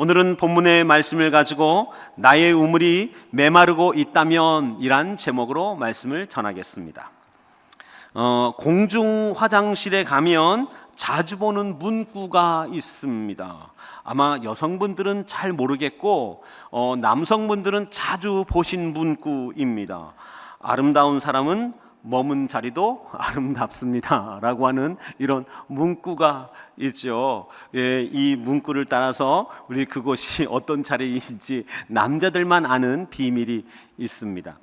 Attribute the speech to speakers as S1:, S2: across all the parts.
S1: 오늘은 본문의 말씀을 가지고 나의 우물이 메마르고 있다면 이란 제목으로 말씀을 전하겠습니다. 공중 화장실에 가면 자주 보는 문구가 있습니다. 아마 여성분들은 잘 모르겠고 남성분들은 자주 보신 문구입니다. 아름다운 사람은 머문 자리도 아름답습니다 라고 하는 이런 문구가 있죠. 이 문구를 따라서 우리 그곳이 어떤 자리인지 남자들만 아는 비밀이 있습니다.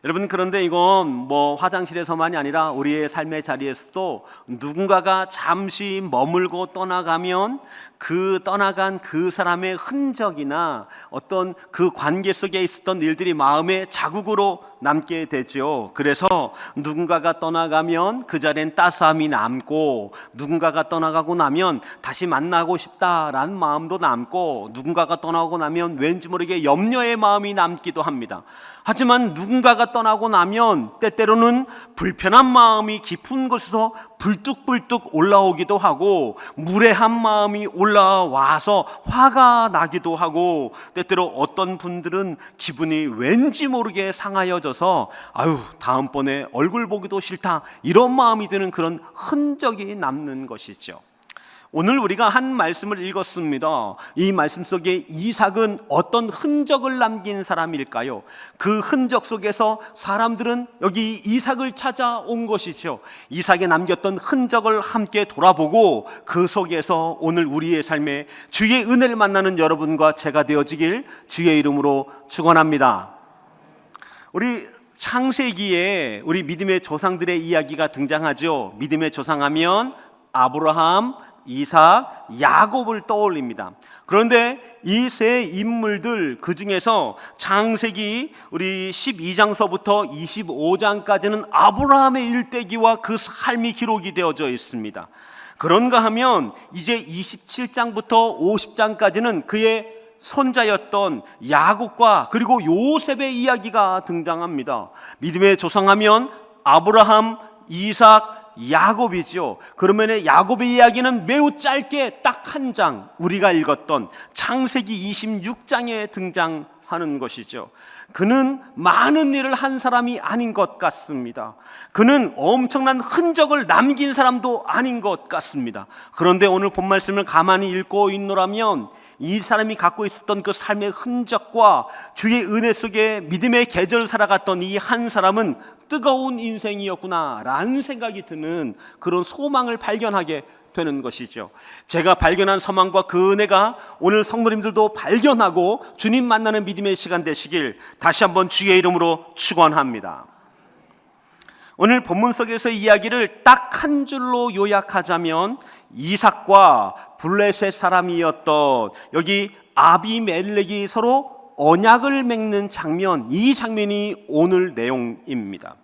S1: 여러분, 그런데 이건 화장실에서만이 아니라 우리의 삶의 자리에서도 누군가가 잠시 머물고 떠나가면 그 떠나간 그 사람의 흔적이나 어떤 그 관계 속에 있었던 일들이 마음의 자국으로 남게 되죠. 그래서 누군가가 떠나가면 그 자리엔 따스함이 남고, 누군가가 떠나가고 나면 다시 만나고 싶다라는 마음도 남고, 누군가가 떠나고 나면 왠지 모르게 염려의 마음이 남기도 합니다. 하지만 누군가가 떠나고 나면 때때로는 불편한 마음이 깊은 곳에서 불뚝불뚝 올라오기도 하고, 무례한 마음이 올라와서 화가 나기도 하고, 때때로 어떤 분들은 기분이 왠지 모르게 상하여져서 다음번에 얼굴 보기도 싫다, 이런 마음이 드는 그런 흔적이 남는 것이죠. 오늘 우리가 한 말씀을 읽었습니다. 이 말씀 속에 이삭은 어떤 흔적을 남긴 사람일까요? 그 흔적 속에서 사람들은 여기 이삭을 찾아온 것이죠. 이삭이 남겼던 흔적을 함께 돌아보고 그 속에서 오늘 우리의 삶에 주의 은혜를 만나는 여러분과 제가 되어지길 주의 이름으로 축원합니다. 우리 창세기에 우리 믿음의 조상들의 이야기가 등장하죠. 믿음의 조상하면 아브라함, 이삭, 야곱을 떠올립니다. 그런데 이 세 인물들 그 중에서 창세기 우리 12장서부터 25장까지는 아브라함의 일대기와 그 삶이 기록이 되어져 있습니다. 그런가 하면 이제 27장부터 50장까지는 그의 손자였던 야곱과 그리고 요셉의 이야기가 등장합니다. 믿음의 조상하면 아브라함, 이삭, 야곱이죠. 그러면 야곱의 이야기는 매우 짧게 딱 한 장, 우리가 읽었던 창세기 26장에 등장하는 것이죠. 그는 많은 일을 한 사람이 아닌 것 같습니다. 그는 엄청난 흔적을 남긴 사람도 아닌 것 같습니다. 그런데 오늘 본 말씀을 가만히 읽고 있노라면 이 사람이 갖고 있었던 그 삶의 흔적과 주의 은혜 속에 믿음의 계절을 살아갔던 이 한 사람은 뜨거운 인생이었구나 라는 생각이 드는 그런 소망을 발견하게 되는 것이죠. 제가 발견한 소망과 그 은혜가 오늘 성도님들도 발견하고 주님 만나는 믿음의 시간 되시길 다시 한번 주의 이름으로 축원합니다. 오늘 본문 속에서 이야기를 딱 한 줄로 요약하자면 이삭과 블레셋 사람이었던 여기 아비멜렉이 서로 언약을 맺는 장면, 이 장면이 오늘 내용입니다.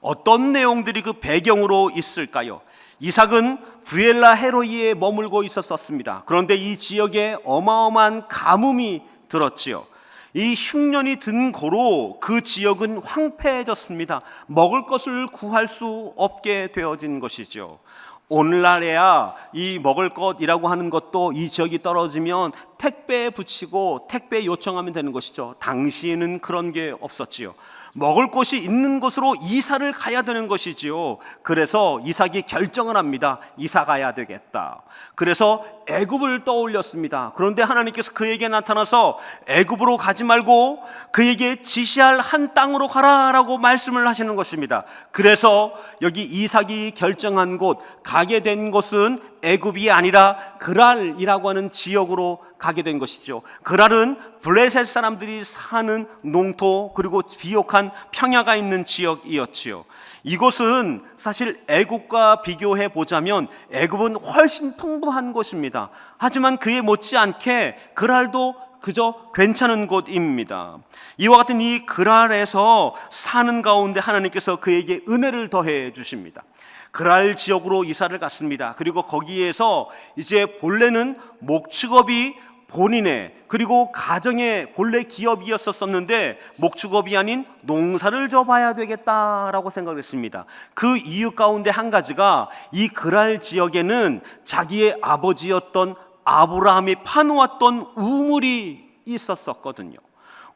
S1: 어떤 내용들이 그 배경으로 있을까요? 이삭은 브엘라 헤로이에 머물고 있었습니다. 그런데 이 지역에 어마어마한 가뭄이 들었지요. 이 흉년이 든 고로 그 지역은 황폐해졌습니다. 먹을 것을 구할 수 없게 되어진 것이죠. 오늘날에야 이 먹을 것이라고 하는 것도 이 지역이 떨어지면 택배에 붙이고 택배 요청하면 되는 것이죠. 당시에는 그런 게 없었지요. 먹을 곳이 있는 곳으로 이사를 가야 되는 것이지요. 그래서 이삭이 결정을 합니다. 이사 가야 되겠다. 그래서 애굽을 떠올렸습니다. 그런데 하나님께서 그에게 나타나서 애굽으로 가지 말고 그에게 지시할 한 땅으로 가라라고 말씀을 하시는 것입니다. 그래서 여기 이삭이 결정한 곳, 가게 된 곳은 애굽이 아니라 그랄이라고 하는 지역으로 가게 된 것이죠. 그랄은 블레셋 사람들이 사는 농토 그리고 비옥한 평야가 있는 지역이었지요. 이곳은 사실 애굽과 비교해 보자면 애굽은 훨씬 풍부한 곳입니다. 하지만 그에 못지않게 그랄도 그저 괜찮은 곳입니다. 이와 같은 이 그랄에서 사는 가운데 하나님께서 그에게 은혜를 더해 주십니다. 그랄 지역으로 이사를 갔습니다. 그리고 거기에서 이제 본래는 목축업이 본인의 그리고 가정의 본래 기업이었었는데 목축업이 아닌 농사를 져봐야 되겠다라고 생각을 했습니다. 그 이유 가운데 한 가지가 이 그랄 지역에는 자기의 아버지였던 아브라함이 파놓았던 우물이 있었거든요.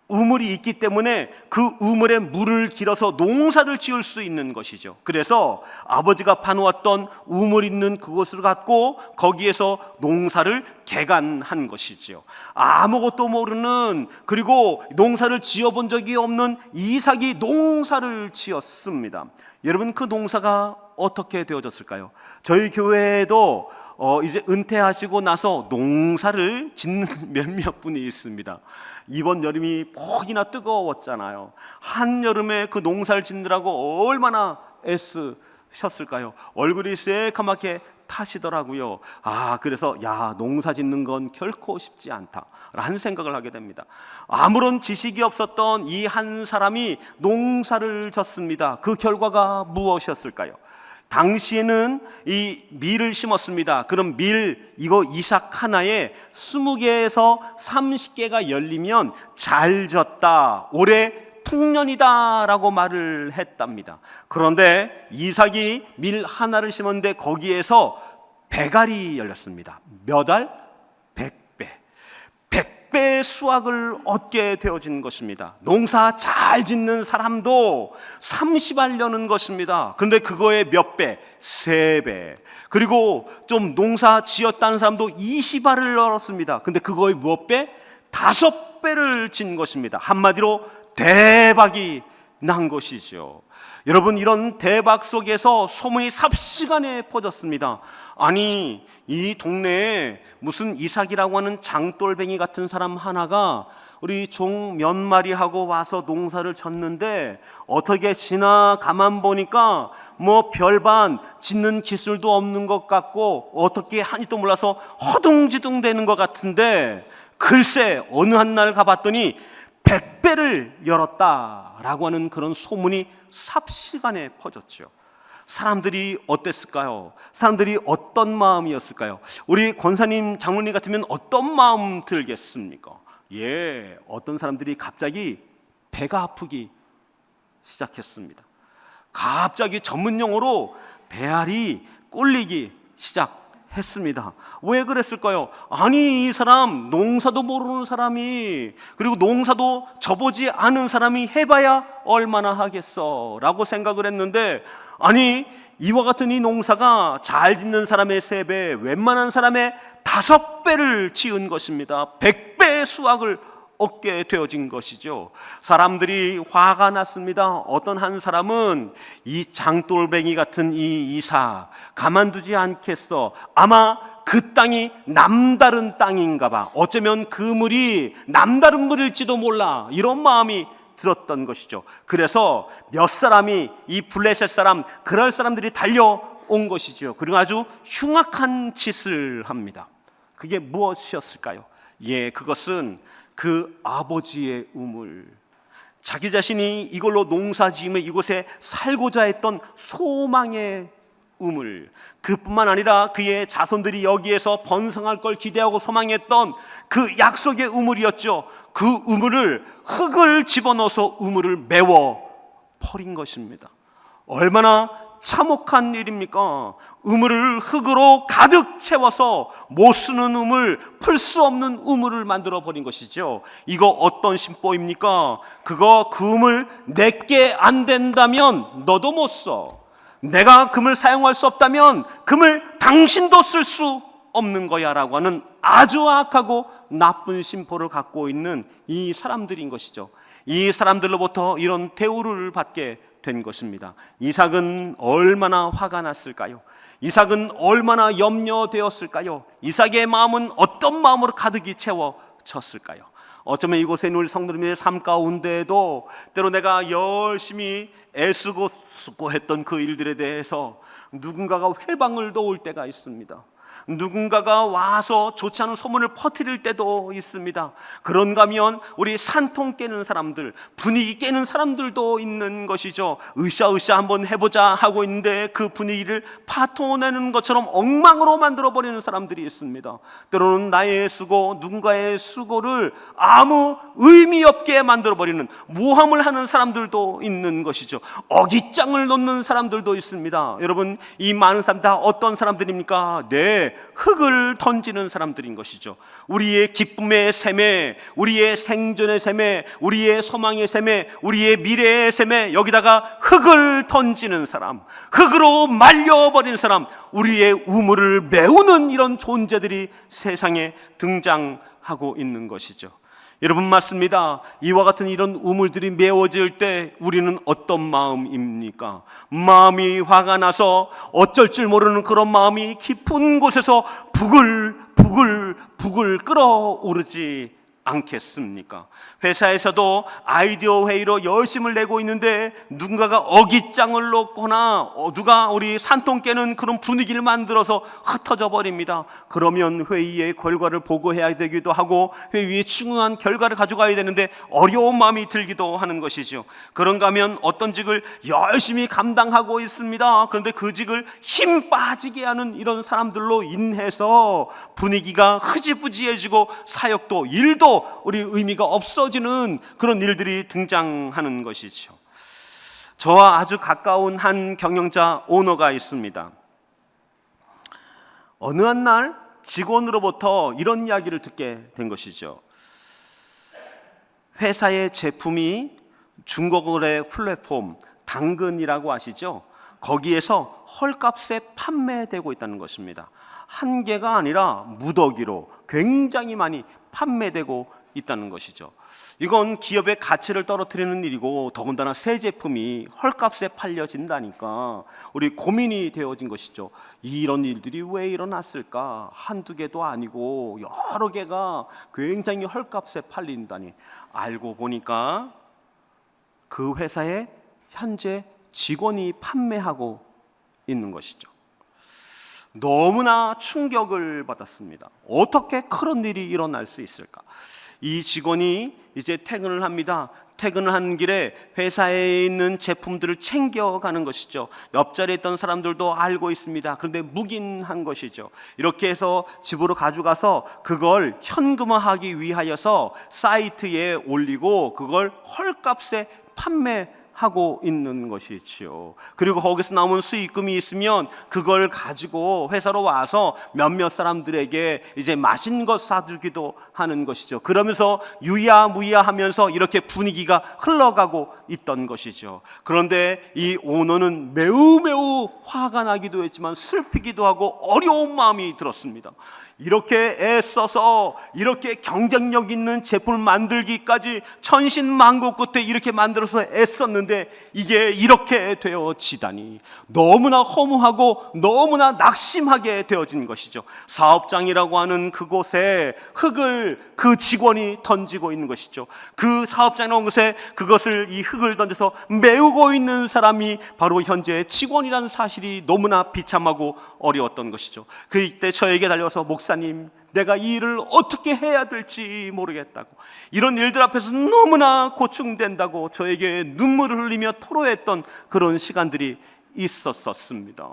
S1: 우물이 있기 때문에 그 우물에 물을 길어서 농사를 지을 수 있는 것이죠. 그래서 아버지가 파놓았던 우물 있는 그곳을 갖고 거기에서 농사를 개간한 것이죠. 아무것도 모르는, 그리고 농사를 지어본 적이 없는 이삭이 농사를 지었습니다. 여러분, 그 농사가 어떻게 되어졌을까요? 저희 교회에도 이제 은퇴하시고 나서 농사를 짓는 몇몇 분이 있습니다. 이번 여름이 폭이나 뜨거웠잖아요. 한여름에 그 농사를 짓느라고 얼마나 애쓰셨을까요? 얼굴이 새카맣게 타시더라고요. 그래서 농사 짓는 건 결코 쉽지 않다라는 생각을 하게 됩니다. 아무런 지식이 없었던 이 한 사람이 농사를 졌습니다. 그 결과가 무엇이었을까요? 당시에는 이 밀을 심었습니다. 그럼 이거 이삭 하나에 20개에서 30개가 열리면 잘 졌다, 올해 풍년이다 라고 말을 했답니다. 그런데 이삭이 밀 하나를 심었는데 거기에서 배갈이 열렸습니다. 몇 알? 100배. 100배의 수확을 얻게 되어진 것입니다. 농사 잘 짓는 사람도 30알 여는 것입니다. 그런데 그거의 몇 배? 3배. 그리고 좀 농사 지었다는 사람도 20알을 열었습니다. 근데 그거의 몇 배? 5배를 진 것입니다. 한마디로 대박이 난 것이죠. 여러분, 이런 대박 속에서 소문이 삽시간에 퍼졌습니다. 아니, 이 동네에 무슨 이삭이라고 하는 장돌뱅이 같은 사람 하나가 우리 종 몇 마리 하고 와서 농사를 졌는데 어떻게 지나 가만 보니까 뭐 별반 짓는 기술도 없는 것 같고 어떻게 하니도 몰라서 허둥지둥 되는 것 같은데, 글쎄 어느 한 날 가봤더니 100배를 열었다라고 하는 그런 소문이 삽시간에 퍼졌죠. 사람들이 어땠을까요? 사람들이 어떤 마음이었을까요? 우리 권사님, 장로님 같으면 어떤 마음 들겠습니까? 어떤 사람들이 갑자기 배가 아프기 시작했습니다. 갑자기 전문 용어로 배알이 꼴리기 시작했습니다. 왜 그랬을까요? 아니, 이 사람 농사도 모르는 사람이, 그리고 농사도 져보지 않은 사람이 해봐야 얼마나 하겠어 라고 생각을 했는데, 아니, 이와 같은 이 농사가 잘 짓는 사람의 3배, 웬만한 사람의 5배를 지은 것입니다. 100배의 수확을 얻게 되어진 것이죠. 사람들이 화가 났습니다. 어떤 한 사람은 이 장돌뱅이 같은 이 이삭 가만두지 않겠어. 아마 그 땅이 남다른 땅인가 봐. 어쩌면 그 물이 남다른 물일지도 몰라. 이런 마음이 들었던 것이죠. 그래서 몇 사람이, 이 블레셋 사람, 그럴 사람들이 달려온 것이죠. 그리고 아주 흉악한 짓을 합니다. 그게 무엇이었을까요? 그것은 그 아버지의 우물, 자기 자신이 이걸로 농사지으며 이곳에 살고자 했던 소망의 우물, 그뿐만 아니라 그의 자손들이 여기에서 번성할 걸 기대하고 소망했던 그 약속의 우물이었죠. 그 우물을, 흙을 집어넣어서 우물을 메워 버린 것입니다. 얼마나 참혹한 일입니까? 우물을 흙으로 가득 채워서 못 쓰는 우물, 풀 수 없는 우물을 만들어 버린 것이죠. 이거 어떤 심보입니까? 그 우물 내게 안 된다면 너도 못 써. 내가 금을 사용할 수 없다면 금을 당신도 쓸 수 없는 거야 라고 하는 아주 악하고 나쁜 심보를 갖고 있는 이 사람들인 것이죠. 이 사람들로부터 이런 대우를 받게 된 것입니다. 이삭은 얼마나 화가 났을까요? 이삭은 얼마나 염려되었을까요? 이삭의 마음은 어떤 마음으로 가득히 채워졌을까요? 어쩌면 이곳에 있는 우리 성도님의 삶 가운데에도 때로 내가 열심히 애쓰고 수고했던 그 일들에 대해서 누군가가 회방을 도울 때가 있습니다. 누군가가 와서 좋지 않은 소문을 퍼뜨릴 때도 있습니다. 그런가 하면 우리 산통 깨는 사람들, 분위기 깨는 사람들도 있는 것이죠. 으쌰으쌰 한번 해보자 하고 있는데 그 분위기를 파토내는 것처럼 엉망으로 만들어버리는 사람들이 있습니다. 때로는 나의 수고, 누군가의 수고를 아무 의미 없게 만들어버리는 모함을 하는 사람들도 있는 것이죠. 어깃장을 놓는 사람들도 있습니다. 여러분, 이 많은 사람 다 어떤 사람들입니까? 흙을 던지는 사람들인 것이죠. 우리의 기쁨의 셈에, 우리의 생존의 셈에, 우리의 소망의 셈에, 우리의 미래의 셈에 여기다가 흙을 던지는 사람, 흙으로 말려버린 사람, 우리의 우물을 메우는 이런 존재들이 세상에 등장하고 있는 것이죠. 여러분, 맞습니다. 이와 같은 이런 우물들이 메워질 때 우리는 어떤 마음입니까? 마음이 화가 나서 어쩔 줄 모르는 그런 마음이 깊은 곳에서 부글부글 끓어오르지 않겠습니까? 회사에서도 아이디어 회의로 열심을 내고 있는데 누군가가 어깃장을 놓거나 누가 우리 산통 깨는 그런 분위기를 만들어서 흩어져 버립니다. 그러면 회의의 결과를 보고해야 되기도 하고 회의에 충분한 결과를 가져가야 되는데 어려운 마음이 들기도 하는 것이죠. 그런가 하면 어떤 직을 열심히 감당하고 있습니다. 그런데 그 직을 힘 빠지게 하는 이런 사람들로 인해서 분위기가 흐지부지해지고 사역도 일도 우리 의미가 없어지는 그런 일들이 등장하는 것이죠. 저와 아주 가까운 한 경영자 오너가 있습니다. 어느 한 날 직원으로부터 이런 이야기를 듣게 된 것이죠. 회사의 제품이 중고거래 플랫폼 당근이라고 아시죠? 거기에서 헐값에 판매되고 있다는 것입니다. 한 개가 아니라 무더기로 굉장히 많이 판매되고 있다는 것이죠. 이건 기업의 가치를 떨어뜨리는 일이고 더군다나 새 제품이 헐값에 팔려진다니까 우리 고민이 되어진 것이죠. 이런 일들이 왜 일어났을까? 한두 개도 아니고 여러 개가 굉장히 헐값에 팔린다니. 알고 보니까 그 회사에 현재 직원이 판매하고 있는 것이죠. 너무나 충격을 받았습니다. 어떻게 그런 일이 일어날 수 있을까? 이 직원이 이제 퇴근을 합니다. 퇴근을 하는 길에 회사에 있는 제품들을 챙겨가는 것이죠. 옆자리에 있던 사람들도 알고 있습니다. 그런데 묵인한 것이죠. 이렇게 해서 집으로 가져가서 그걸 현금화하기 위하여서 사이트에 올리고 그걸 헐값에 판매하고 있는 것이지요. 그리고 거기서 나오는 수익금이 있으면 그걸 가지고 회사로 와서 몇몇 사람들에게 이제 맛있는 것 사주기도 하는 것이죠. 그러면서 유야무야 하면서 이렇게 분위기가 흘러가고 있던 것이죠. 그런데 이 오너는 매우 화가 나기도 했지만 슬피기도 하고 어려운 마음이 들었습니다. 이렇게 애써서 이렇게 경쟁력 있는 제품을 만들기까지 천신만고 끝에 이렇게 만들어서 애썼는데 이게 이렇게 되어지다니 너무나 허무하고 너무나 낙심하게 되어진 것이죠. 사업장이라고 하는 그곳에 흙을 그 직원이 던지고 있는 것이죠. 그 사업장이라는 곳에 그것을 이 흙을 던져서 메우고 있는 사람이 바로 현재 직원이라는 사실이 너무나 비참하고 어려웠던 것이죠. 그때 저에게 달려와서 목사님, 내가 이 일을 어떻게 해야 될지 모르겠다고, 이런 일들 앞에서 너무나 고충된다고 저에게 눈물을 흘리며 토로했던 그런 시간들이 있었습니다.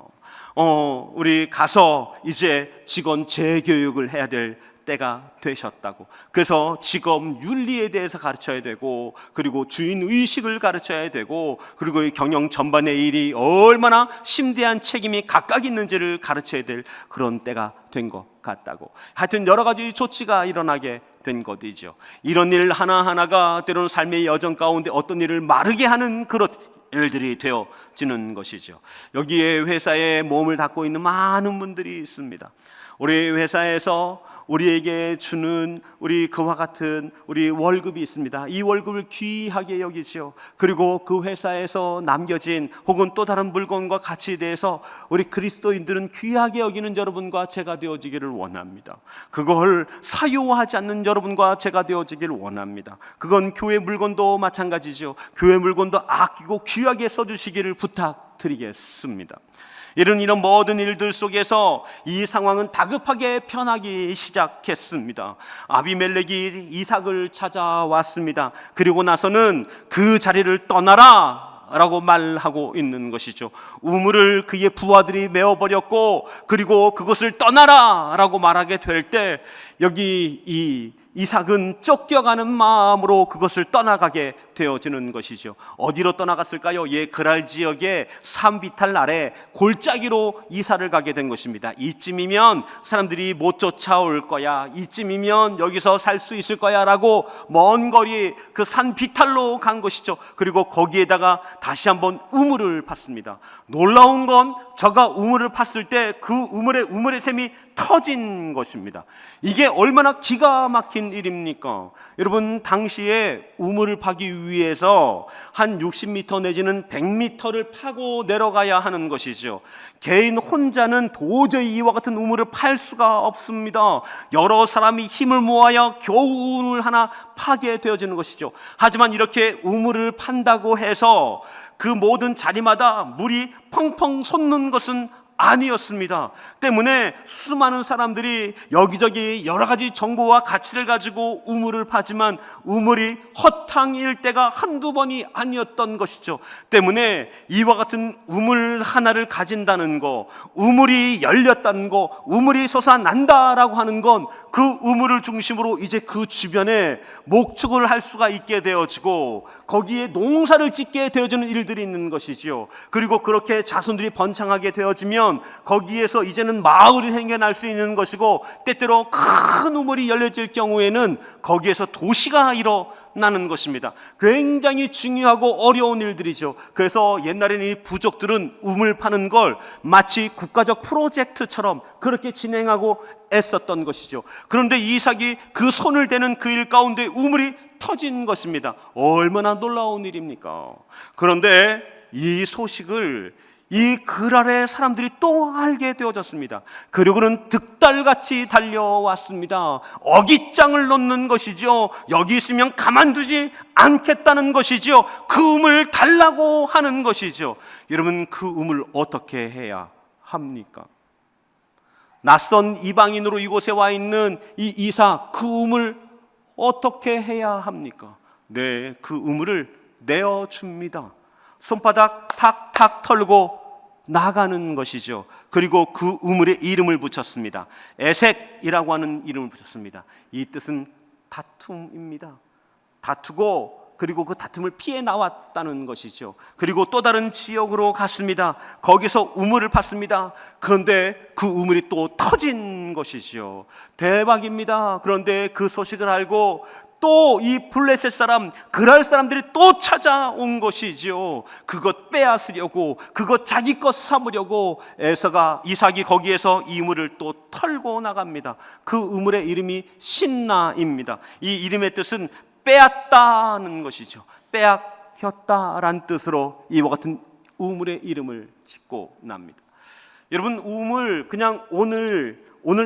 S1: 우리 가서 이제 직원 재교육을 해야 될 때가 되셨다고. 그래서 직업 윤리에 대해서 가르쳐야 되고, 그리고 주인 의식을 가르쳐야 되고, 그리고 이 경영 전반의 일이 얼마나 심대한 책임이 각각 있는지를 가르쳐야 될 그런 때가 된 것 같다고. 하여튼 여러 가지 조치가 일어나게 된 것이죠. 이런 일 하나하나가 때로는 삶의 여정 가운데 어떤 일을 마르게 하는 그런 일들이 되어지는 것이죠. 여기에 회사에 몸을 닦고 있는 많은 분들이 있습니다. 우리 회사에서 우리에게 주는 우리 그와 같은 우리 월급이 있습니다. 이 월급을 귀하게 여기죠. 그리고 그 회사에서 남겨진 혹은 또 다른 물건과 가치에 대해서 우리 그리스도인들은 귀하게 여기는 여러분과 제가 되어지기를 원합니다. 그걸 사유하지 않는 여러분과 제가 되어지기를 원합니다. 그건 교회 물건도 마찬가지죠. 교회 물건도 아끼고 귀하게 써주시기를 부탁드리겠습니다. 이런 모든 일들 속에서 이 상황은 다급하게 변하기 시작했습니다. 아비멜렉이 이삭을 찾아왔습니다. 그리고 나서는 그 자리를 떠나라 라고 말하고 있는 것이죠. 우물을 그의 부하들이 메워버렸고, 그리고 그것을 떠나라 라고 말하게 될 때 여기 이 이삭은 쫓겨가는 마음으로 그것을 떠나가게 되어지는 것이죠. 어디로 떠나갔을까요? 그랄 지역의 산비탈 아래 골짜기로 이사를 가게 된 것입니다. 이쯤이면 사람들이 못 쫓아올 거야, 이쯤이면 여기서 살 수 있을 거야 라고 먼 거리 그 산비탈로 간 것이죠. 그리고 거기에다가 다시 한번 우물을 팠습니다. 놀라운 건 저가 우물을 팠을 때 그 우물의 샘이 터진 것입니다. 이게 얼마나 기가 막힌 일입니까? 여러분, 당시에 우물을 파기 위해서 한 60m 내지는 100m를 파고 내려가야 하는 것이죠. 개인 혼자는 도저히 이와 같은 우물을 팔 수가 없습니다. 여러 사람이 힘을 모아야 겨우 우물 하나 파게 되어지는 것이죠. 하지만 이렇게 우물을 판다고 해서 그 모든 자리마다 물이 펑펑 솟는 것은 아니었습니다. 때문에 수많은 사람들이 여기저기 여러 가지 정보와 가치를 가지고 우물을 파지만 우물이 허탕일 때가 한두 번이 아니었던 것이죠. 때문에 이와 같은 우물 하나를 가진다는 거, 우물이 열렸다는 거, 우물이 솟아난다라고 하는 건 그 우물을 중심으로 이제 그 주변에 목축을 할 수가 있게 되어지고 거기에 농사를 짓게 되어지는 일들이 있는 것이죠. 그리고 그렇게 자손들이 번창하게 되어지면 거기에서 이제는 마을이 생겨날 수 있는 것이고, 때때로 큰 우물이 열려질 경우에는 거기에서 도시가 일어나는 것입니다. 굉장히 중요하고 어려운 일들이죠. 그래서 옛날에는 이 부족들은 우물 파는 걸 마치 국가적 프로젝트처럼 그렇게 진행하고 애썼던 것이죠. 그런데 이삭이 그 손을 대는 그 일 가운데 우물이 터진 것입니다. 얼마나 놀라운 일입니까? 그런데 이 소식을 이 그랄의 사람들이 또 알게 되어졌습니다. 그리고는 득달같이 달려왔습니다. 어깃장을 놓는 것이죠. 여기 있으면 가만두지 않겠다는 것이죠. 그 우물 달라고 하는 것이죠. 여러분, 그 우물 어떻게 해야 합니까? 낯선 이방인으로 이곳에 와 있는 이 이삭, 그 우물 어떻게 해야 합니까? 네, 그 우물을 내어줍니다. 손바닥 탁탁 털고 나가는 것이죠. 그리고 그 우물에 이름을 붙였습니다. 에색이라고 하는 이름을 붙였습니다. 이 뜻은 다툼입니다. 다투고 그리고 그 다툼을 피해 나왔다는 것이죠. 그리고 또 다른 지역으로 갔습니다. 거기서 우물을 팠습니다. 그런데 그 우물이 또 터진 것이죠. 대박입니다. 그런데 그 소식을 알고 또 이 블레셋 사람, 그랄 사람들이 또 찾아온 것이죠. 그것 빼앗으려고, 그것 자기 것 삼으려고 이삭이 거기에서 이 우물을 또 털고 나갑니다. 그 우물의 이름이 신나입니다. 이 이름의 뜻은 빼앗다는 것이죠. 빼앗겼다라는 뜻으로 이와 같은 우물의 이름을 짓고 납니다. 여러분, 우물 그냥 오늘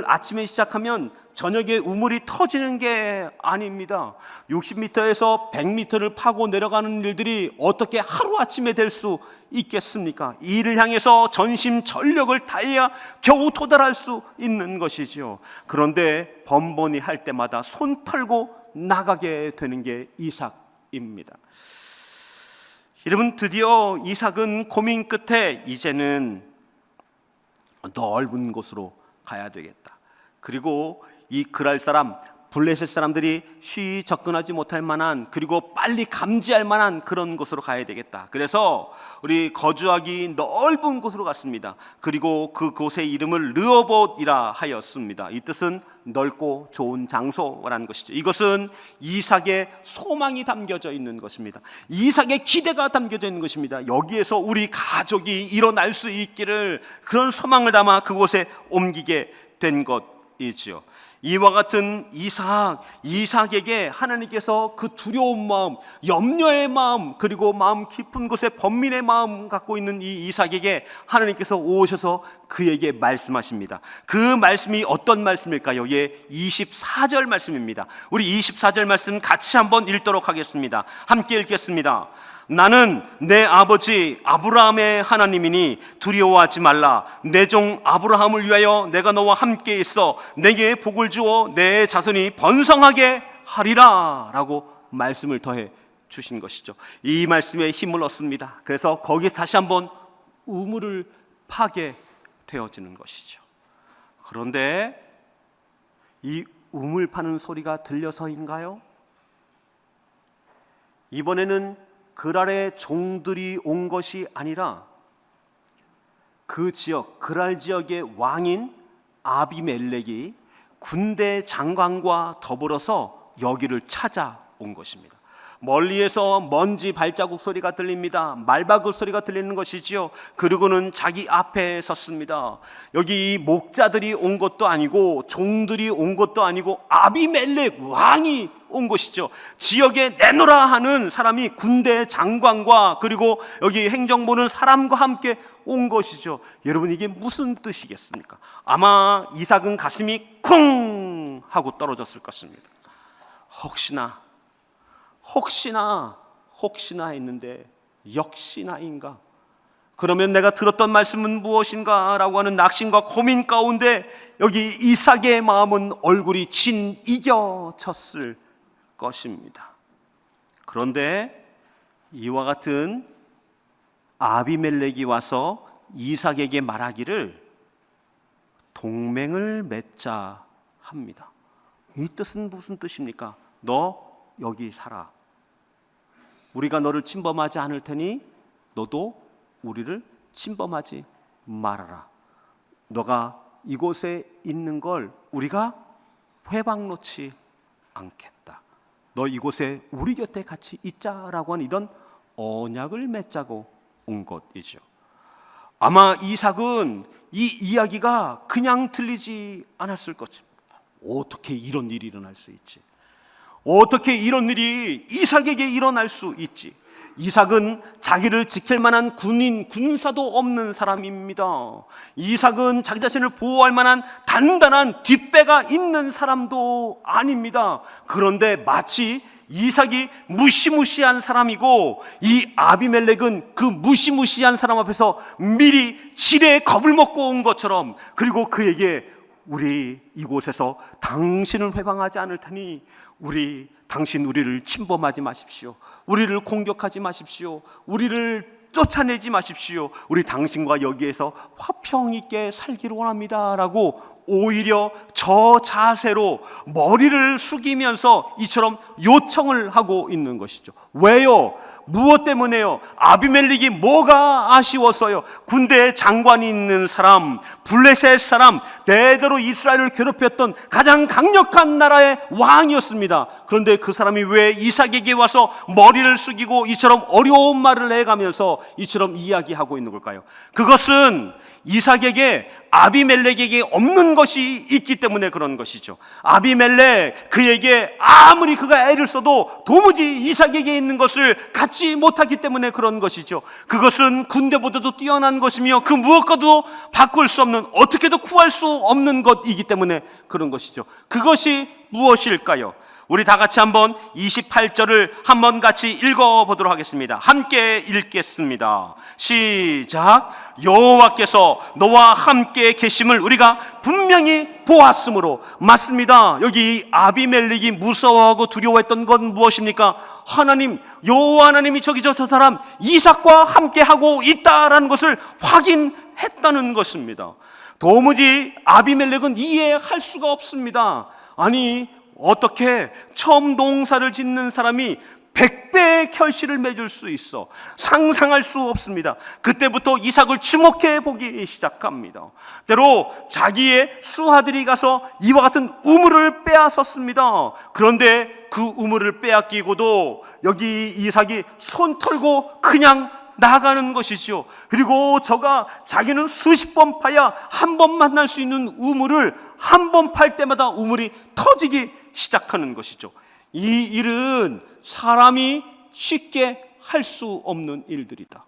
S1: 아침에 시작하면 저녁에 우물이 터지는 게 아닙니다. 60m에서 100m를 파고 내려가는 일들이 어떻게 하루아침에 될 수 있겠습니까? 이 일을 향해서 전심 전력을 다해야 겨우 도달할 수 있는 것이죠. 그런데 번번이 할 때마다 손 털고 나가게 되는 게 이삭입니다. 여러분, 드디어 이삭은 고민 끝에 이제는 넓은 곳으로 가야 되겠다. 그리고 이 그랄 사람, 블레셋 사람들이 쉬이 접근하지 못할 만한, 그리고 빨리 감지할 만한 그런 곳으로 가야 되겠다. 그래서 우리 거주하기 넓은 곳으로 갔습니다. 그리고 그곳의 이름을 르호봇이라 하였습니다. 이 뜻은 넓고 좋은 장소라는 것이죠. 이것은 이삭의 소망이 담겨져 있는 것입니다. 이삭의 기대가 담겨져 있는 것입니다. 여기에서 우리 가족이 일어날 수 있기를, 그런 소망을 담아 그곳에 옮기게 된 것이지요. 이와 같은 이삭에게 하나님께서 그 두려운 마음, 염려의 마음, 그리고 마음 깊은 곳에 번민의 마음 갖고 있는 이 이삭에게 하나님께서 오셔서 그에게 말씀하십니다. 그 말씀이 어떤 말씀일까요? 24절 말씀입니다. 우리 24절 말씀 같이 한번 읽도록 하겠습니다. 함께 읽겠습니다. 나는 내 아버지 아브라함의 하나님이니 두려워하지 말라. 내 종 아브라함을 위하여 내가 너와 함께 있어 내게 복을 주어 내 자손이 번성하게 하리라 라고 말씀을 더해 주신 것이죠. 이 말씀에 힘을 얻습니다. 그래서 거기에 다시 한번 우물을 파게 되어지는 것이죠. 그런데 이 우물 파는 소리가 들려서인가요? 이번에는 그랄의 종들이 온 것이 아니라 그 지역, 그랄 지역의 왕인 아비멜렉이 군대 장관과 더불어서 여기를 찾아온 것입니다. 멀리에서 먼지 발자국 소리가 들립니다. 말발굽 소리가 들리는 것이지요. 그리고는 자기 앞에 섰습니다. 여기 목자들이 온 것도 아니고 종들이 온 것도 아니고 아비멜렉 왕이 온 것이죠. 지역에 내놓으라 하는 사람이 군대 장관과 그리고 여기 행정 보는 사람과 함께 온 것이죠. 여러분, 이게 무슨 뜻이겠습니까? 아마 이삭은 가슴이 쿵 하고 떨어졌을 것입니다. 혹시나 했는데 역시나인가? 그러면 내가 들었던 말씀은 무엇인가? 라고 하는 낙심과 고민 가운데 여기 이삭의 마음은 얼굴이 진이겨졌을 것입니다. 그런데 이와 같은 아비멜렉이 와서 이삭에게 말하기를 동맹을 맺자 합니다. 이 뜻은 무슨 뜻입니까? 너 여기 살아. 우리가 너를 침범하지 않을 테니 너도 우리를 침범하지 말아라. 너가 이곳에 있는 걸 우리가 회방 놓지 않겠다. 너 이곳에 우리 곁에 같이 있자라고 하는 이런 언약을 맺자고 온 것이죠. 아마 이삭은 이 이야기가 그냥 들리지 않았을 것입니다. 어떻게 이런 일이 일어날 수 있지? 어떻게 이런 일이 이삭에게 일어날 수 있지? 이삭은 자기를 지킬 만한 군사도 없는 사람입니다. 이삭은 자기 자신을 보호할 만한 단단한 뒷배가 있는 사람도 아닙니다. 그런데 마치 이삭이 무시무시한 사람이고 이 아비멜렉은 그 무시무시한 사람 앞에서 미리 지레 겁을 먹고 온 것처럼, 그리고 그에게 우리 이곳에서 당신을 회방하지 않을 테니 당신 우리를 침범하지 마십시오. 우리를 공격하지 마십시오. 우리를 쫓아내지 마십시오. 우리 당신과 여기에서 화평 있게 살기를 원합니다 라고 오히려 저 자세로 머리를 숙이면서 이처럼 요청을 하고 있는 것이죠. 왜요? 무엇 때문에요? 아비멜렉이 뭐가 아쉬웠어요? 군대 장관이 있는 사람, 블레셋 사람, 대대로 이스라엘을 괴롭혔던 가장 강력한 나라의 왕이었습니다. 그런데 그 사람이 왜 이삭에게 와서 머리를 숙이고 이처럼 어려운 말을 해가면서 이처럼 이야기하고 있는 걸까요? 그것은 이삭에게 아비멜렉에게 없는 것이 있기 때문에 그런 것이죠. 아비멜렉, 그에게 아무리 그가 애를 써도 도무지 이삭에게 있는 것을 갖지 못하기 때문에 그런 것이죠. 그것은 군대보다도 뛰어난 것이며 그 무엇과도 바꿀 수 없는, 어떻게도 구할 수 없는 것이기 때문에 그런 것이죠. 그것이 무엇일까요? 우리 다 같이 한번 28절을 한번 같이 읽어보도록 하겠습니다. 함께 읽겠습니다. 시작. 여호와께서 너와 함께 계심을 우리가 분명히 보았으므로. 맞습니다. 여기 아비멜렉이 무서워하고 두려워했던 건 무엇입니까? 하나님, 여호와 하나님이 저기 저 사람 이삭과 함께 하고 있다라는 것을 확인했다는 것입니다. 도무지 아비멜렉은 이해할 수가 없습니다. 아니, 어떻게 처음 농사를 짓는 사람이 100배의 결실을 맺을 수 있어? 상상할 수 없습니다. 그때부터 이삭을 주목해 보기 시작합니다. 때로 자기의 수하들이 가서 이와 같은 우물을 빼앗았습니다. 그런데 그 우물을 빼앗기고도 여기 이삭이 손 털고 그냥 나가는 것이죠. 그리고 저가 자기는 수십 번 파야 한 번 만날 수 있는 우물을 한 번 팔 때마다 우물이 터지기 시작하는 것이죠. 이 일은 사람이 쉽게 할 수 없는 일들이다.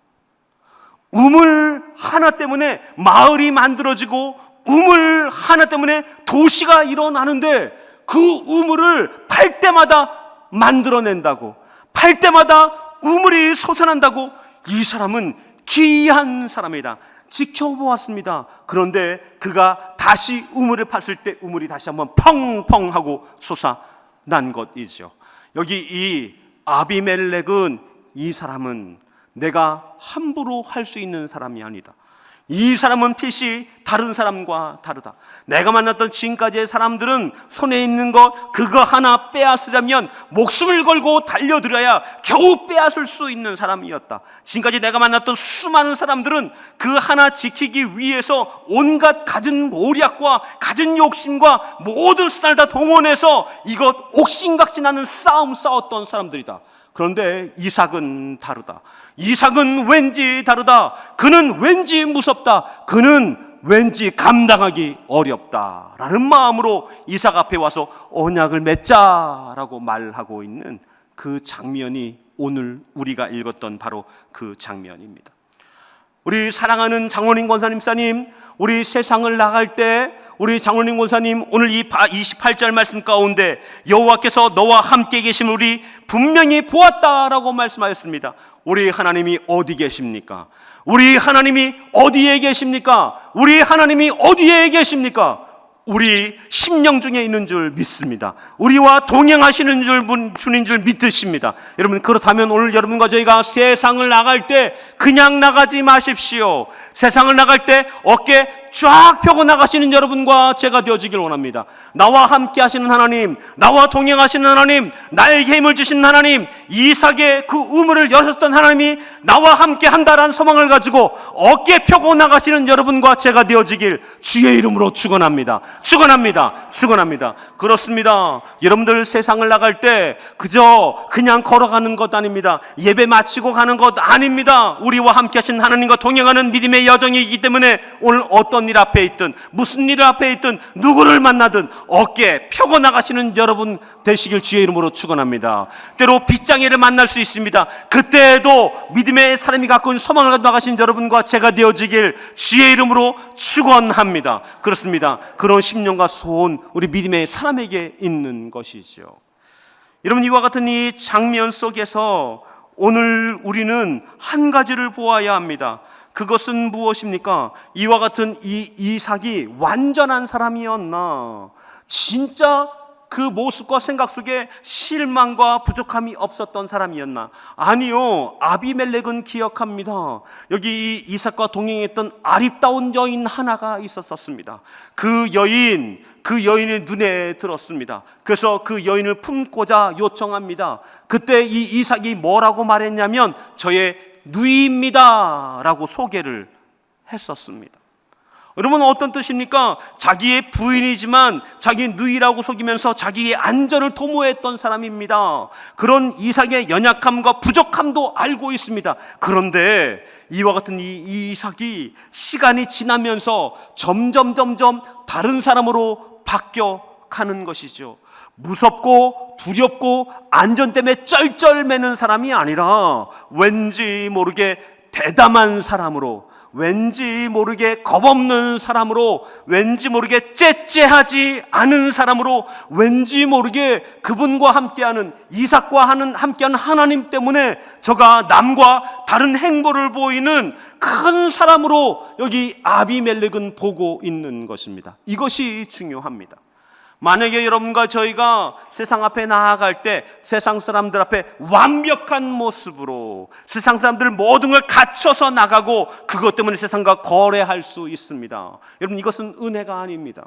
S1: 우물 하나 때문에 마을이 만들어지고 우물 하나 때문에 도시가 일어나는데 그 우물을 팔 때마다 만들어낸다고, 팔 때마다 우물이 솟아난다고. 이 사람은 기이한 사람이다. 지켜보았습니다. 그런데 그가 다시 우물을 팠을 때 우물이 다시 한번 펑펑 하고 솟아난 것이죠. 여기 이 아비멜렉은, 이 사람은 내가 함부로 할 수 있는 사람이 아니다. 이 사람은 필시 다른 사람과 다르다. 내가 만났던 지금까지의 사람들은 손에 있는 거 그거 하나 빼앗으려면 목숨을 걸고 달려들어야 겨우 빼앗을 수 있는 사람이었다. 지금까지 내가 만났던 수많은 사람들은 그 하나 지키기 위해서 온갖 갖은 모략과 갖은 욕심과 모든 수단을 다 동원해서 이것 옥신각신하는 싸움 싸웠던 사람들이다. 그런데 이삭은 다르다. 이삭은 왠지 다르다. 그는 왠지 무섭다. 그는 왠지 감당하기 어렵다라는 마음으로 이삭 앞에 와서 언약을 맺자라고 말하고 있는 그 장면이 오늘 우리가 읽었던 바로 그 장면입니다. 우리 사랑하는 장원인 권사님 사님, 우리 세상을 나갈 때 우리 장원인 권사님 오늘 이 28절 말씀 가운데 여호와께서 너와 함께 계심을 우리 분명히 보았다라고 말씀하셨습니다. 우리 하나님이 어디 계십니까? 우리 하나님이 어디에 계십니까? 우리 하나님이 어디에 계십니까? 우리 심령 중에 있는 줄 믿습니다. 우리와 동행하시는 주인 줄 믿으십니다. 여러분, 그렇다면 오늘 여러분과 저희가 세상을 나갈 때 그냥 나가지 마십시오. 세상을 나갈 때 어깨 쫙 펴고 나가시는 여러분과 제가 되어지길 원합니다. 나와 함께 하시는 하나님, 나와 동행하시는 하나님, 나에게 힘을 주시는 하나님, 이삭의 그 우물을 여셨던 하나님이 나와 함께 한다라는 소망을 가지고 어깨 펴고 나가시는 여러분과 제가 되어지길 주의 이름으로 축원합니다. 축원합니다. 축원합니다. 그렇습니다. 여러분들 세상을 나갈 때 그저 그냥 걸어가는 것 아닙니다. 예배 마치고 가는 것 아닙니다. 우리와 함께 하시는 하나님과 동행하는 믿음의 여정이기 때문에 오늘 어떤 일 앞에 있든 무슨 일 앞에 있든 누구를 만나든 어깨 펴고 나가시는 여러분 되시길 주의 이름으로 축원합니다. 때로 빗장애를 만날 수 있습니다. 그때에도 믿음의 사람이 갖고 있는 소망을 가지고 나가신 여러분과 제가 되어지길 주의 이름으로 축원합니다. 그렇습니다. 그런 심령과 소원 우리 믿음의 사람에게 있는 것이죠. 여러분, 이와 같은 이 장면 속에서 오늘 우리는 한 가지를 보아야 합니다. 그것은 무엇입니까? 이와 같은 이 이삭이 완전한 사람이었나? 진짜 그 모습과 생각 속에 실망과 부족함이 없었던 사람이었나? 아니요. 아비멜렉은 기억합니다. 여기 이 이삭과 동행했던 아름다운 여인 하나가 있었습니다. 그 여인의 눈에 들었습니다. 그래서 그 여인을 품고자 요청합니다. 그때 이 이삭이 뭐라고 말했냐면 저의 누이입니다 라고 소개를 했었습니다. 여러분, 어떤 뜻입니까? 자기의 부인이지만 자기 누이라고 속이면서 자기의 안전을 도모했던 사람입니다. 그런 이삭의 연약함과 부족함도 알고 있습니다. 그런데 이와 같은 이 이삭이 시간이 지나면서 점점 다른 사람으로 바뀌어 가는 것이죠. 무섭고 두렵고 안전 때문에 쩔쩔매는 사람이 아니라 왠지 모르게 대담한 사람으로, 왠지 모르게 겁없는 사람으로, 왠지 모르게 째째하지 않은 사람으로, 왠지 모르게 그분과 함께하는 이삭과 함께하는 하나님 때문에 저가 남과 다른 행보를 보이는 큰 사람으로 여기 아비멜렉은 보고 있는 것입니다. 이것이 중요합니다. 만약에 여러분과 저희가 세상 앞에 나아갈 때 세상 사람들 앞에 완벽한 모습으로 세상 사람들 모든 걸 갖춰서 나가고 그것 때문에 세상과 거래할 수 있습니다. 여러분, 이것은 은혜가 아닙니다.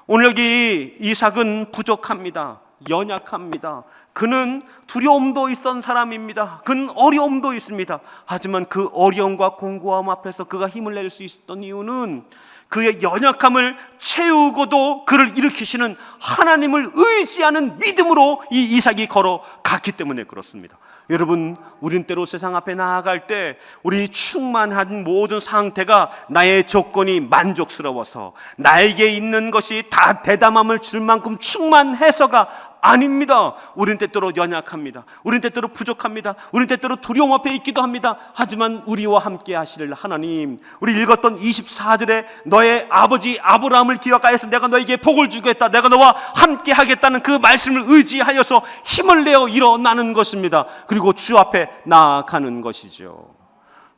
S1: 오늘 여기 이삭은 부족합니다. 연약합니다. 그는 두려움도 있던 사람입니다. 그는 어려움도 있습니다. 하지만 그 어려움과 공고함 앞에서 그가 힘을 낼 수 있었던 이유는 그의 연약함을 채우고도 그를 일으키시는 하나님을 의지하는 믿음으로 이 이삭이 걸어갔기 때문에 그렇습니다. 여러분, 우린 때로 세상 앞에 나아갈 때 우리 충만한 모든 상태가 나의 조건이 만족스러워서 나에게 있는 것이 다 대담함을 줄 만큼 충만해서가 아닙니다. 우린 때때로 연약합니다. 우린 때때로 부족합니다. 우린 때때로 두려움 앞에 있기도 합니다. 하지만 우리와 함께 하실 하나님, 우리 읽었던 24절에 너의 아버지 아브라함을 기억하여서 내가 너에게 복을 주겠다, 내가 너와 함께 하겠다는 그 말씀을 의지하여서 힘을 내어 일어나는 것입니다. 그리고 주 앞에 나아가는 것이죠.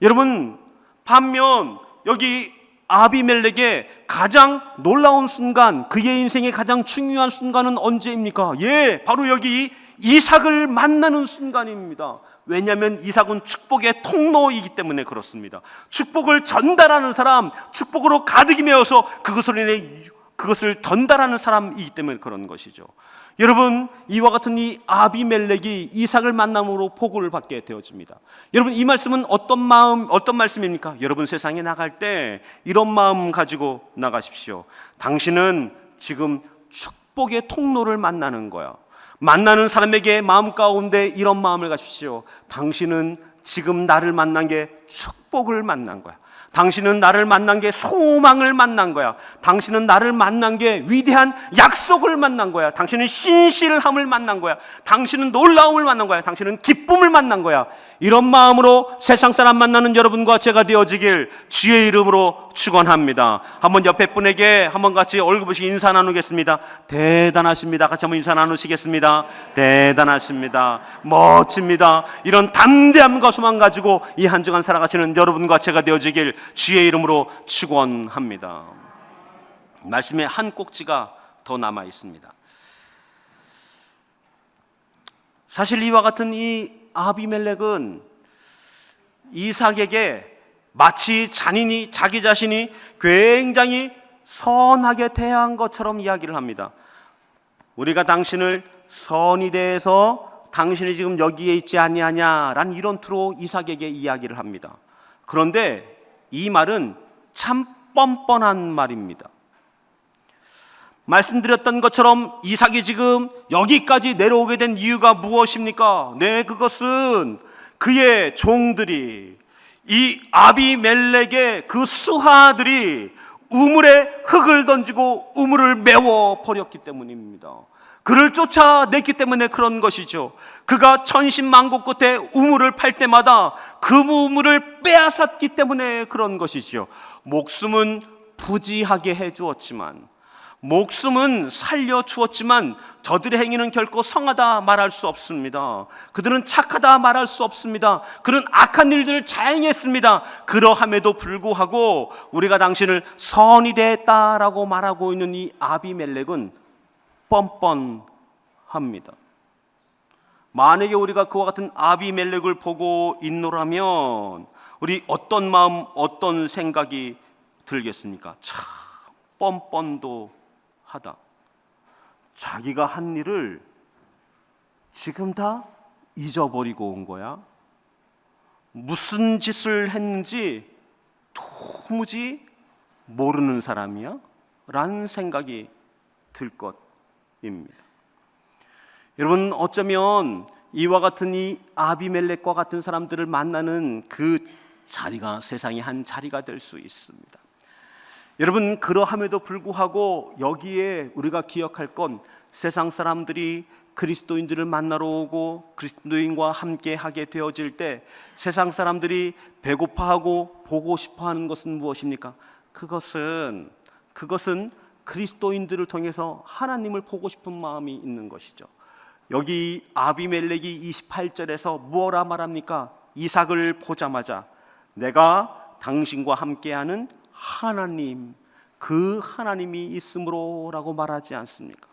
S1: 여러분, 반면 여기 아비멜렉의 가장 놀라운 순간, 그의 인생의 가장 중요한 순간은 언제입니까? 바로 여기 이삭을 만나는 순간입니다. 왜냐하면 이삭은 축복의 통로이기 때문에 그렇습니다. 축복을 전달하는 사람, 축복으로 가득히 메워서 그것을 전달하는 사람이기 때문에 그런 것이죠. 여러분, 이와 같은 이 아비멜렉이 이삭을 만남으로 복을 받게 되어집니다. 여러분, 이 말씀은 어떤 말씀입니까? 여러분, 세상에 나갈 때 이런 마음 가지고 나가십시오. 당신은 지금 축복의 통로를 만나는 거야. 만나는 사람에게 마음 가운데 이런 마음을 가십시오. 당신은 지금 나를 만난 게 축복을 만난 거야. 당신은 나를 만난 게 소망을 만난 거야. 당신은 나를 만난 게 위대한 약속을 만난 거야. 당신은 신실함을 만난 거야. 당신은 놀라움을 만난 거야. 당신은 기쁨을 만난 거야. 이런 마음으로 세상 사람 만나는 여러분과 제가 되어지길 주의 이름으로 축원합니다. 한번 옆에 분에게 한번 같이 얼굴 보시고 인사 나누겠습니다. 대단하십니다. 같이 한번 인사 나누시겠습니다. 대단하십니다. 멋집니다. 이런 담대함과 소망 가지고 이 한 주간 살아가시는 여러분과 제가 되어지길 주의 이름으로 축원합니다. 말씀에 한 꼭지가 더 남아 있습니다. 사실 이와 같은 이 아비멜렉은 이삭에게 마치 자기 자신이 굉장히 선하게 대한 것처럼 이야기를 합니다. 우리가 당신을 선이 대해서 당신이 지금 여기에 있지 아니하냐라는 이런 투로 이삭에게 이야기를 합니다. 그런데 이 말은 참 뻔뻔한 말입니다. 말씀드렸던 것처럼 이삭이 지금 여기까지 내려오게 된 이유가 무엇입니까? 네, 그것은 그의 종들이, 이 아비멜렉의 그 수하들이 우물에 흙을 던지고 우물을 메워 버렸기 때문입니다. 그를 쫓아냈기 때문에 그런 것이죠. 그가 천신만고 끝에 우물을 팔 때마다 그 우물을 빼앗았기 때문에 그런 것이죠. 목숨은 부지하게 해주었지만, 목숨은 살려주었지만 저들의 행위는 결코 성하다 말할 수 없습니다. 그들은 착하다 말할 수 없습니다. 그는 악한 일들을 자행했습니다. 그러함에도 불구하고 우리가 당신을 선이 됐다라고 말하고 있는 이 아비멜렉은 뻔뻔합니다. 만약에 우리가 그와 같은 아비멜렉을 보고 있노라면 우리 어떤 마음, 어떤 생각이 들겠습니까? 참 뻔뻔도 하다. 자기가 한 일을 지금 다 잊어버리고 온 거야? 무슨 짓을 했는지 도무지 모르는 사람이야? 라는 생각이 들 것입니다. 여러분, 어쩌면 이와 같은 이 아비멜렉과 같은 사람들을 만나는 그 자리가 세상의 한 자리가 될 수 있습니다. 여러분, 그러함에도 불구하고 여기에 우리가 기억할 건 세상 사람들이 그리스도인들을 만나러 오고 그리스도인과 함께 하게 되어질 때 세상 사람들이 배고파하고 보고 싶어하는 것은 무엇입니까? 그것은 그리스도인들을 통해서 하나님을 보고 싶은 마음이 있는 것이죠. 여기 아비멜렉이 28절에서 무엇라 말합니까? 이삭을 보자마자 내가 당신과 함께하는 하나님, 그 하나님이 있으므로 라고 말하지 않습니까?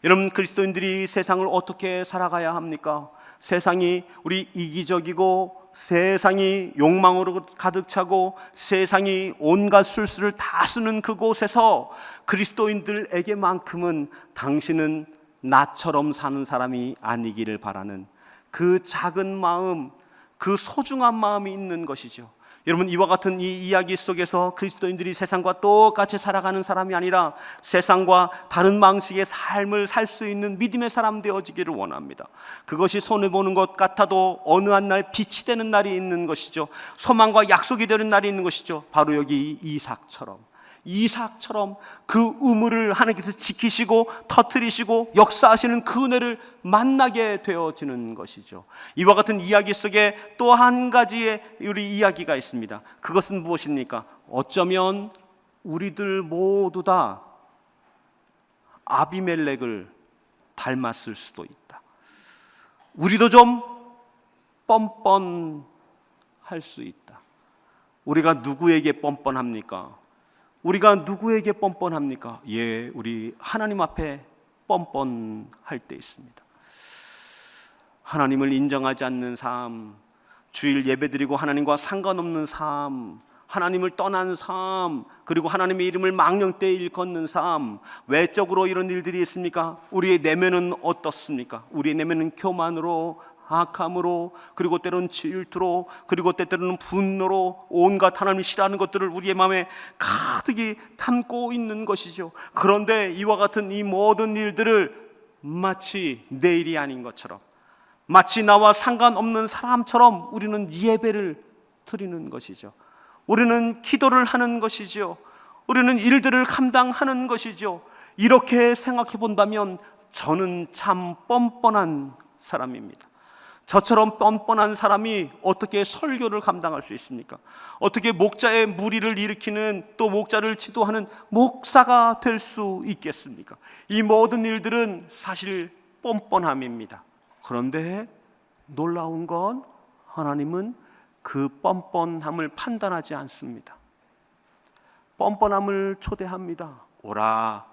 S1: 여러분, 그리스도인들이 세상을 어떻게 살아가야 합니까? 세상이 우리 이기적이고 세상이 욕망으로 가득 차고 세상이 온갖 술수를 다 쓰는 그곳에서 그리스도인들에게만큼은 당신은 나처럼 사는 사람이 아니기를 바라는 그 작은 마음, 그 소중한 마음이 있는 것이죠. 여러분, 이와 같은 이 이야기 속에서 그리스도인들이 세상과 똑같이 살아가는 사람이 아니라 세상과 다른 방식의 삶을 살 수 있는 믿음의 사람 되어지기를 원합니다. 그것이 손해보는 것 같아도 어느 한 날 빛이 되는 날이 있는 것이죠. 소망과 약속이 되는 날이 있는 것이죠. 바로 여기 이삭처럼 그 우물을 하나님께서 지키시고 터뜨리시고 역사하시는 그 은혜를 만나게 되어지는 것이죠. 이와 같은 이야기 속에 또 한 가지의 우리 이야기가 있습니다. 그것은 무엇입니까? 어쩌면 우리들 모두 다 아비멜렉을 닮았을 수도 있다. 우리도 좀 뻔뻔할 수 있다. 우리가 누구에게 뻔뻔합니까? 우리가 누구에게 뻔뻔합니까? 예, 우리 하나님 앞에 뻔뻔할 때 있습니다. 하나님을 인정하지 않는 삶, 주일 예배드리고 하나님과 상관없는 삶, 하나님을 떠난 삶, 그리고 하나님의 이름을 망령되이 일컫는 삶. 외적으로 이런 일들이 있습니까? 우리의 내면은 어떻습니까? 우리의 내면은 교만으로, 악함으로, 그리고 때로는 질투로, 그리고 때때로는 분노로 온갖 하나님이 싫어하는 것들을 우리의 마음에 가득히 담고 있는 것이죠. 그런데 이와 같은 이 모든 일들을 마치 내일이 아닌 것처럼, 마치 나와 상관없는 사람처럼 우리는 예배를 드리는 것이죠. 우리는 기도를 하는 것이죠. 우리는 일들을 감당하는 것이죠. 이렇게 생각해 본다면 저는 참 뻔뻔한 사람입니다. 저처럼 뻔뻔한 사람이 어떻게 설교를 감당할 수 있습니까? 어떻게 목자의 무리를 일으키는, 또 목자를 지도하는 목사가 될 수 있겠습니까? 이 모든 일들은 사실 뻔뻔함입니다. 그런데 놀라운 건 하나님은 그 뻔뻔함을 판단하지 않습니다. 뻔뻔함을 초대합니다. 오라,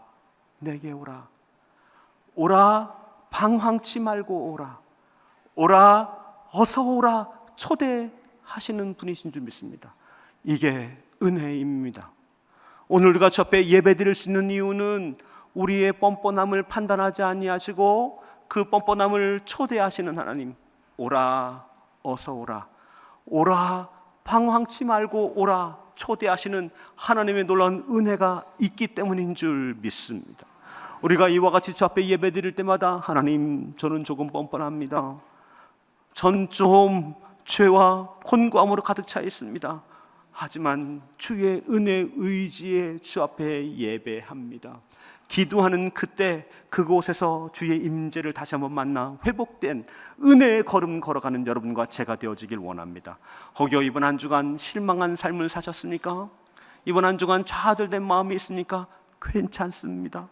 S1: 내게 오라. 오라, 방황치 말고 오라. 오라, 어서 오라 초대하시는 분이신 줄 믿습니다. 이게 은혜입니다. 오늘 우리가 저 앞에 예배드릴 수 있는 이유는 우리의 뻔뻔함을 판단하지 아니하시고 그 뻔뻔함을 초대하시는 하나님, 오라, 어서 오라. 오라, 방황치 말고 오라 초대하시는 하나님의 놀라운 은혜가 있기 때문인 줄 믿습니다. 우리가 이와 같이 저 앞에 예배 드릴 때마다 하나님, 저는 조금 뻔뻔합니다. 전 좀 죄와 곤고함으로 가득 차 있습니다. 하지만 주의 은혜 의지에 주 앞에 예배합니다. 기도하는 그때 그곳에서 주의 임재를 다시 한번 만나 회복된 은혜의 걸음 걸어가는 여러분과 제가 되어지길 원합니다. 혹여 이번 한 주간 실망한 삶을 사셨습니까? 이번 한 주간 좌절된 마음이 있습니까? 괜찮습니다.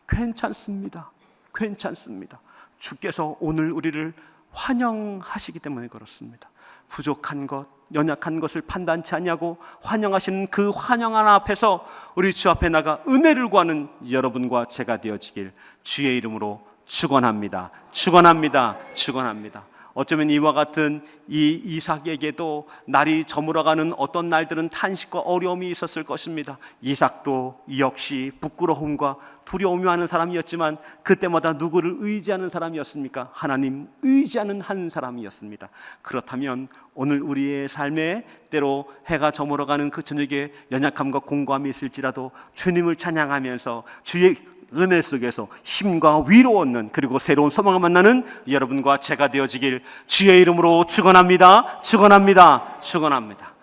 S1: 괜찮습니다. 괜찮습니다. 주께서 오늘 우리를 환영하시기 때문에 그렇습니다. 부족한 것, 연약한 것을 판단치 않냐고 환영하시는 그 환영하는 앞에서 우리 주 앞에 나가 은혜를 구하는 여러분과 제가 되어지길 주의 이름으로 축원합니다. 축원합니다. 축원합니다. 어쩌면 이와 같은 이 이삭에게도 날이 저물어가는 어떤 날들은 탄식과 어려움이 있었을 것입니다. 이삭도 역시 부끄러움과 두려움이 많은 사람이었지만 그때마다 누구를 의지하는 사람이었습니까? 하나님 의지하는 한 사람이었습니다. 그렇다면 오늘 우리의 삶에 때로 해가 저물어가는 그 저녁에 연약함과 공고함이 있을지라도 주님을 찬양하면서 주의 은혜 속에서 힘과 위로 얻는, 그리고 새로운 소망을 만나는 여러분과 제가 되어지길 주의 이름으로 축원합니다. 축원합니다. 축원합니다.